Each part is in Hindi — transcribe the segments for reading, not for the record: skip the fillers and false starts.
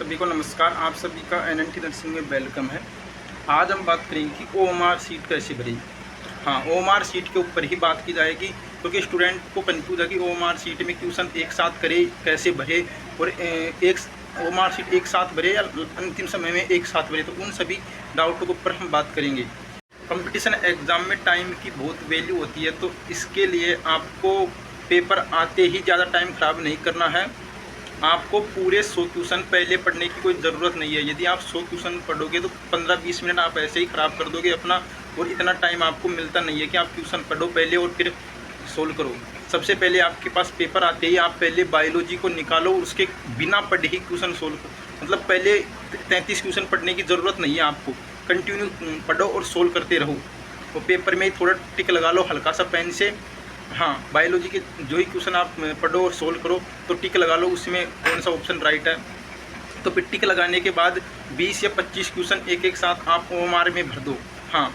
सभी को नमस्कार। आप सभी का एनएनटी नर्सिंग में वेलकम है। आज हम बात करेंगे कि ओएमआर सीट कैसे भरें। हाँ, ओएमआर सीट के ऊपर ही बात की जाएगी, क्योंकि स्टूडेंट को कंफ्यूज है कि ओएमआर सीट में ट्यूशन एक साथ करे, कैसे भरे और एक ओएमआर सीट एक साथ भरे या अंतिम समय में एक साथ भरे। तो उन सभी डाउटों के ऊपर हम बात करेंगे। कंपटीशन एग्ज़ाम में टाइम की बहुत वैल्यू होती है, तो इसके लिए आपको पेपर आते ही ज़्यादा टाइम ख़राब नहीं करना है। आपको पूरे 100 क्वेश्चन पहले पढ़ने की कोई ज़रूरत नहीं है। यदि आप 100 क्वेश्चन पढ़ोगे तो 15-20 मिनट आप ऐसे ही ख़राब कर दोगे अपना, और इतना टाइम आपको मिलता नहीं है कि आप क्वेश्चन पढ़ो पहले और फिर सोल्व करो। सबसे पहले आपके पास पेपर आते ही आप पहले बायोलॉजी को निकालो, उसके बिना पढ़े ही क्वेश्चन सोल्व करो। मतलब पहले 33 क्वेश्चन पढ़ने की ज़रूरत नहीं है आपको, कंटिन्यू पढ़ो और सोल्व करते रहो। और पेपर में थोड़ा टिक लगा लो हल्का सा पेन से। हाँ, बायोलॉजी के जो ही क्वेश्चन आप पढ़ो और सोल्व करो तो टिक लगा लो उसमें कौन सा ऑप्शन राइट है। तो फिर टिक लगाने के बाद 20 या 25 क्वेश्चन एक साथ आप ओएमआर में भर दो। हाँ,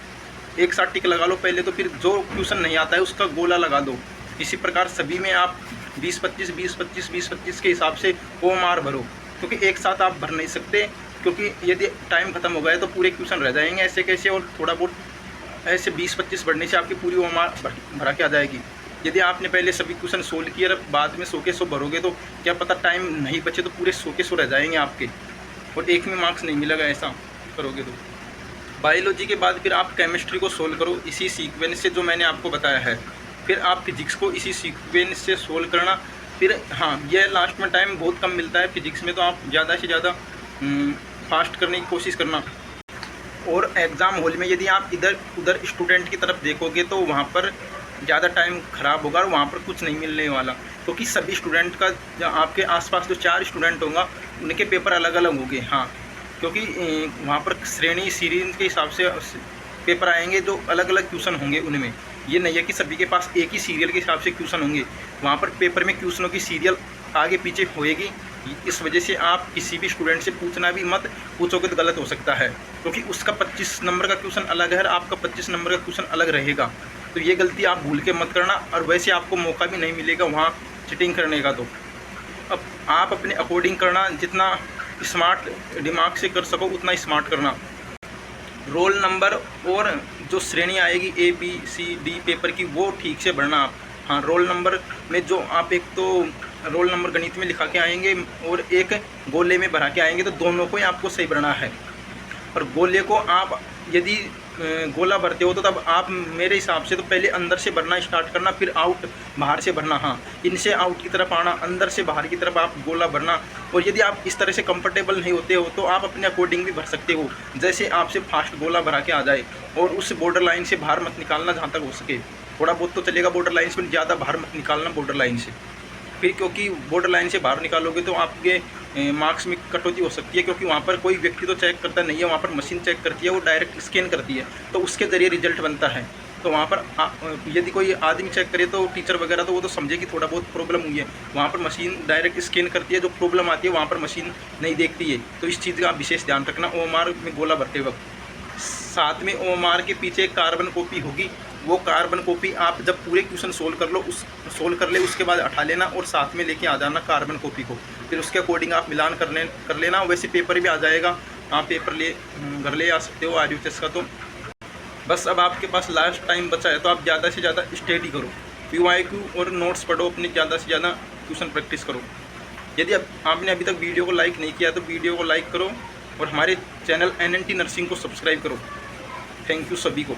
एक साथ टिक लगा लो पहले, तो फिर जो क्वेश्चन नहीं आता है उसका गोला लगा दो। इसी प्रकार सभी में आप 20-25 के हिसाब से ओएमआर भरो, क्योंकि एक साथ आप भर नहीं सकते, क्योंकि यदि टाइम खत्म हो गया तो पूरे क्वेश्चन रह जाएंगे ऐसे कैसे, और थोड़ा बहुत ऐसे 20-25 बढ़ने से आपकी पूरी ओएमआर भरा के आ जाएगी। यदि आपने पहले सभी क्वेश्चन सोल्व किए और बाद में 100 के 100 भरोगे तो क्या पता टाइम नहीं बचे तो पूरे 100 के 100 रह जाएंगे आपके, और एक में मार्क्स नहीं मिलेगा ऐसा करोगे तो। बायोलॉजी के बाद फिर आप केमिस्ट्री को सोल्व करो इसी सीक्वेंस से जो मैंने आपको बताया है। फिर आप फिजिक्स को इसी सीक्वेंस से सोल्व करना। फिर हाँ, यह लास्ट में टाइम बहुत कम मिलता है फिजिक्स में, तो आप ज़्यादा से ज़्यादा फास्ट करने की कोशिश करना। और एग्ज़ाम हॉल में यदि आप इधर उधर स्टूडेंट की तरफ देखोगे तो वहाँ पर ज़्यादा टाइम ख़राब होगा और वहाँ पर कुछ नहीं मिलने वाला, क्योंकि सभी स्टूडेंट का आपके आसपास जो 4 स्टूडेंट होंगे उनके पेपर अलग अलग होंगे। हाँ, क्योंकि वहाँ पर श्रेणी सीरीज के हिसाब से पेपर आएंगे, जो अलग अलग क्वेश्चन होंगे उनमें। ये नहीं है कि सभी के पास एक ही सीरियल के हिसाब से क्वेश्चन होंगे। वहाँ पर पेपर में क्वेश्चनों की सीरियल आगे पीछे होएगी। इस वजह से आप किसी भी स्टूडेंट से पूछना भी मत, पूछोगे तो गलत हो सकता है, क्योंकि उसका 25 नंबर का क्वेश्चन अलग है और आपका 25 नंबर का क्वेश्चन अलग रहेगा। तो ये गलती आप भूल के मत करना, और वैसे आपको मौका भी नहीं मिलेगा वहाँ चीटिंग करने का। तो अब आप अपने अकॉर्डिंग करना, जितना स्मार्ट दिमाग से कर सको उतना स्मार्ट करना। रोल नंबर और जो श्रेणी आएगी ABCD पेपर की वो ठीक से भरना आप। हाँ, रोल नंबर में जो आप एक तो रोल नंबर गणित में लिखा के आएंगे और एक गोले में भरा के आएंगे, तो दोनों को ही आपको सही भरना है। और गोले को आप यदि गोला भरते हो तो तब आप मेरे हिसाब से तो पहले अंदर से भरना स्टार्ट करना, फिर आउट बाहर से भरना। हाँ, इनसे आउट की तरफ आना, अंदर से बाहर की तरफ आप गोला भरना। और यदि आप इस तरह से कंफर्टेबल नहीं होते हो तो आप अपने अकॉर्डिंग भी भर सकते हो, जैसे आपसे फास्ट गोला भरा के आ जाए। और उस बॉर्डर लाइन से बाहर मत निकालना जहाँ तक हो सके। थोड़ा बहुत तो चलेगा बॉर्डर लाइन से, ज़्यादा बाहर मत निकालना बॉर्डर लाइन से। फिर क्योंकि बॉर्डर लाइन से बाहर निकालोगे तो आपके मार्क्स में कटौती हो सकती है, क्योंकि वहाँ पर कोई व्यक्ति तो चेक करता नहीं है, वहाँ पर मशीन चेक करती है, वो डायरेक्ट स्कैन करती है, तो उसके ज़रिए रिजल्ट बनता है। तो वहाँ पर यदि कोई आदमी चेक करे तो टीचर वगैरह तो वो तो समझे कि थोड़ा बहुत प्रॉब्लम हुई है। वहाँ पर मशीन डायरेक्ट स्कैन करती है, जो प्रॉब्लम आती है वहाँ पर मशीन नहीं देखती है। तो इस चीज़ का आप विशेष ध्यान रखना ओएमआर में गोला भरते वक्त। साथ में ओएमआर के पीछे एक कार्बन कॉपी होगी, वो कार्बन कॉपी आप जब पूरे क्वेश्चन सोल्व कर ले उसके बाद उठा लेना और साथ में लेके आ जाना कार्बन कॉपी को। फिर उसके अकॉर्डिंग आप मिलान कर लेना। वैसे पेपर भी आ जाएगा, आप पेपर घर ले आ सकते हो RUHS का। तो बस अब आपके पास लास्ट टाइम बचा है, तो आप ज़्यादा से ज़्यादा स्टडी करो, PYQ और नोट्स पढ़ो, अपने ज़्यादा से ज़्यादा क्वेश्चन प्रैक्टिस करो। यदि आपने अभी तक वीडियो को लाइक नहीं किया तो वीडियो को लाइक करो और हमारे चैनल NNT नर्सिंग को सब्सक्राइब करो। थैंक यू सभी को।